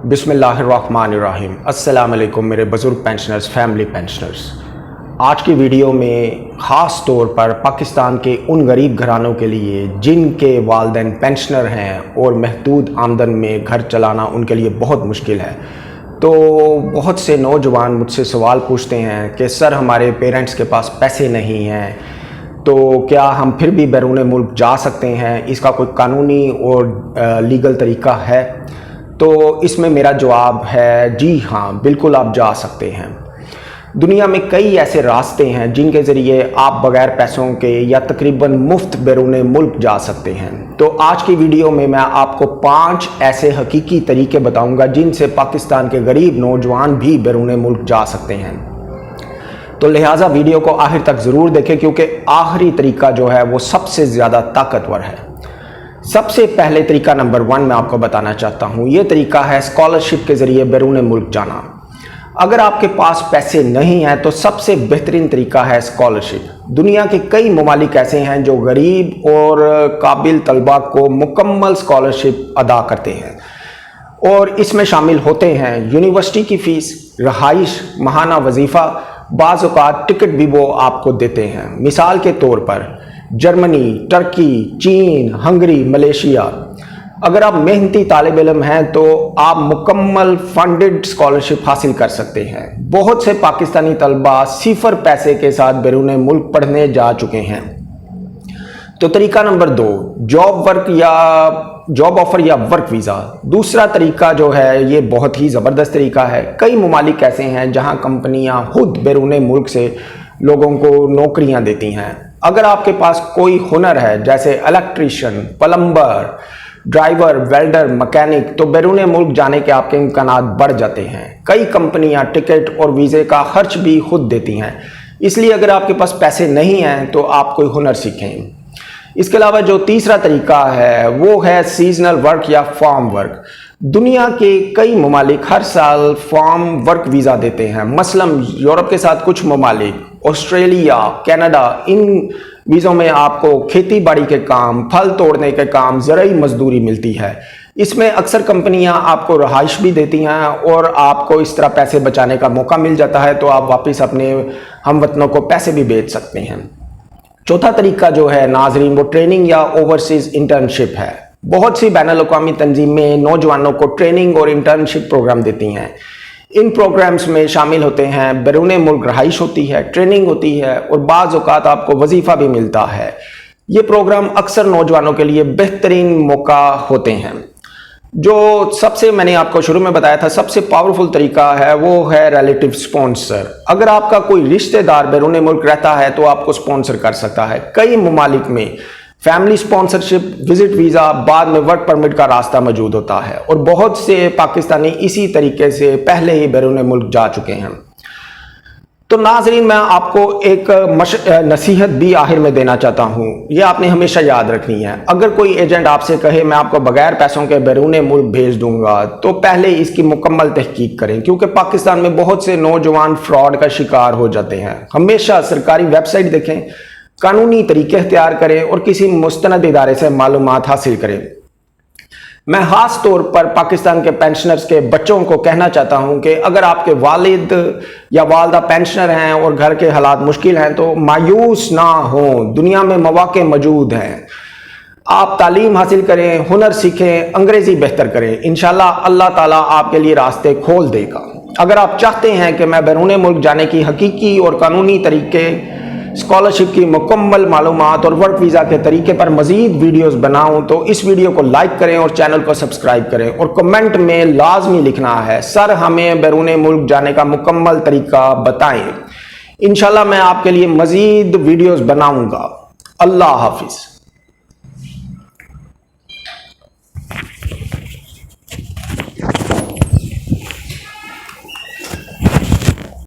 بسم اللہ الرحمن الرحیم۔ السلام علیکم میرے بزرگ پینشنرز، فیملی پینشنرز۔ آج کی ویڈیو میں خاص طور پر پاکستان کے ان غریب گھرانوں کے لیے جن کے والدین پینشنر ہیں اور محدود آمدن میں گھر چلانا ان کے لیے بہت مشکل ہے، تو بہت سے نوجوان مجھ سے سوال پوچھتے ہیں کہ سر ہمارے پیرنٹس کے پاس پیسے نہیں ہیں تو کیا ہم پھر بھی بیرون ملک جا سکتے ہیں؟ اس کا کوئی قانونی اور لیگل طریقہ ہے؟ تو اس میں میرا جواب ہے جی ہاں، بالکل آپ جا سکتے ہیں۔ دنیا میں کئی ایسے راستے ہیں جن کے ذریعے آپ بغیر پیسوں کے یا تقریباً مفت بیرون ملک جا سکتے ہیں۔ تو آج کی ویڈیو میں آپ کو 5 ایسے حقیقی طریقے بتاؤں گا جن سے پاکستان کے غریب نوجوان بھی بیرون ملک جا سکتے ہیں۔ تو لہٰذا ویڈیو کو آخر تک ضرور دیکھیں کیونکہ آخری طریقہ جو ہے وہ سب سے زیادہ طاقتور ہے۔ سب سے پہلے طریقہ نمبر 1 میں آپ کو بتانا چاہتا ہوں، یہ طریقہ ہے اسکالرشپ کے ذریعے بیرون ملک جانا۔ اگر آپ کے پاس پیسے نہیں ہیں تو سب سے بہترین طریقہ ہے اسکالرشپ۔ دنیا کے کئی ممالک ایسے ہیں جو غریب اور قابل طلباء کو مکمل اسکالرشپ ادا کرتے ہیں، اور اس میں شامل ہوتے ہیں یونیورسٹی کی فیس، رہائش، ماہانہ وظیفہ، بعض اوقات ٹکٹ بھی وہ آپ کو دیتے ہیں۔ مثال کے طور پر جرمنی، ترکی، چین، ہنگری، ملیشیا۔ اگر آپ محنتی طالب علم ہیں تو آپ مکمل فنڈڈ اسکالرشپ حاصل کر سکتے ہیں۔ بہت سے پاکستانی طلباء 0 پیسے کے ساتھ بیرون ملک پڑھنے جا چکے ہیں۔ تو طریقہ نمبر 2، جاب آفر یا ورک ویزا۔ دوسرا طریقہ جو ہے یہ بہت ہی زبردست طریقہ ہے۔ کئی ممالک ایسے ہیں جہاں کمپنیاں خود بیرون ملک سے لوگوں کو نوکریاں دیتی ہیں۔ اگر آپ کے پاس کوئی ہنر ہے جیسے electrician, plumber, driver, welder, mechanic, تو بیرون ملک جانے کے آپ کے امکانات بڑھ جاتے ہیں۔ کئی کمپنیاں ٹکٹ اور ویزے کا خرچ بھی خود دیتی ہیں، اس لیے اگر آپ کے پاس پیسے نہیں ہیں تو آپ کوئی ہنر سیکھیں۔ اس کے علاوہ جو تیسرا طریقہ ہے وہ ہے سیزنل ورک یا فارم ورک۔ دنیا کے کئی ممالک ہر سال فارم ورک ویزا دیتے ہیں، مثلاً یورپ کے ساتھ کچھ ممالک، آسٹریلیا، کینیڈا۔ ان ویزوں میں آپ کو کھیتی باڑی کے کام، پھل توڑنے کے کام، زرعی مزدوری ملتی ہے۔ اس میں اکثر کمپنیاں آپ کو رہائش بھی دیتی ہیں اور آپ کو اس طرح پیسے بچانے کا موقع مل جاتا ہے، تو آپ واپس اپنے ہم وطنوں کو پیسے بھی بیچ سکتے ہیں۔ چوتھا طریقہ جو ہے ناظرین وہ ٹریننگ یا اوورسیز انٹرنشپ ہے۔ بہت سی بین الاقوامی تنظیمیں نوجوانوں کو ٹریننگ اور انٹرنشپ پروگرام دیتی ہیں۔ ان پروگرامز میں شامل ہوتے ہیں بیرون ملک رہائش ہوتی ہے، ٹریننگ ہوتی ہے اور بعض اوقات آپ کو وظیفہ بھی ملتا ہے۔ یہ پروگرام اکثر نوجوانوں کے لیے بہترین موقع ہوتے ہیں۔ جو سب سے میں نے آپ کو شروع میں بتایا تھا سب سے پاورفل طریقہ ہے وہ ہے ریلیٹیو سپانسر۔ اگر آپ کا کوئی رشتہ دار بیرون ملک رہتا ہے تو آپ کو سپانسر کر سکتا ہے۔ کئی ممالک میں فیملی سپانسرشپ، وزٹ ویزا، بعد میں ورک پرمٹ کا راستہ موجود ہوتا ہے، اور بہت سے پاکستانی اسی طریقے سے پہلے ہی بیرون ملک جا چکے ہیں۔ تو ناظرین میں آپ کو ایک نصیحت بھی آخر میں دینا چاہتا ہوں، یہ آپ نے ہمیشہ یاد رکھنی ہے۔ اگر کوئی ایجنٹ آپ سے کہے میں آپ کو بغیر پیسوں کے بیرون ملک بھیج دوں گا تو پہلے اس کی مکمل تحقیق کریں، کیونکہ پاکستان میں بہت سے نوجوان فراڈ کا شکار ہو جاتے ہیں۔ ہمیشہ سرکاری ویب سائٹ دیکھیں، قانونی طریقے اختیار کریں اور کسی مستند ادارے سے معلومات حاصل کریں۔ میں خاص طور پر پاکستان کے پینشنرز کے بچوں کو کہنا چاہتا ہوں کہ اگر آپ کے والد یا والدہ پینشنر ہیں اور گھر کے حالات مشکل ہیں تو مایوس نہ ہوں، دنیا میں مواقع موجود ہیں۔ آپ تعلیم حاصل کریں، ہنر سیکھیں، انگریزی بہتر کریں، انشاءاللہ اللہ تعالیٰ آپ کے لیے راستے کھول دے گا۔ اگر آپ چاہتے ہیں کہ میں بیرون ملک جانے کی حقیقی اور قانونی طریقے، اسکالرشپ کی مکمل معلومات اور ورک ویزا کے طریقے پر مزید ویڈیوز بناؤں تو اس ویڈیو کو لائک کریں اور چینل کو سبسکرائب کریں، اور کمنٹ میں لازمی لکھنا ہے سر ہمیں بیرون ملک جانے کا مکمل طریقہ بتائیں۔ انشاءاللہ میں آپ کے لیے مزید ویڈیوز بناؤں گا۔ اللہ حافظ۔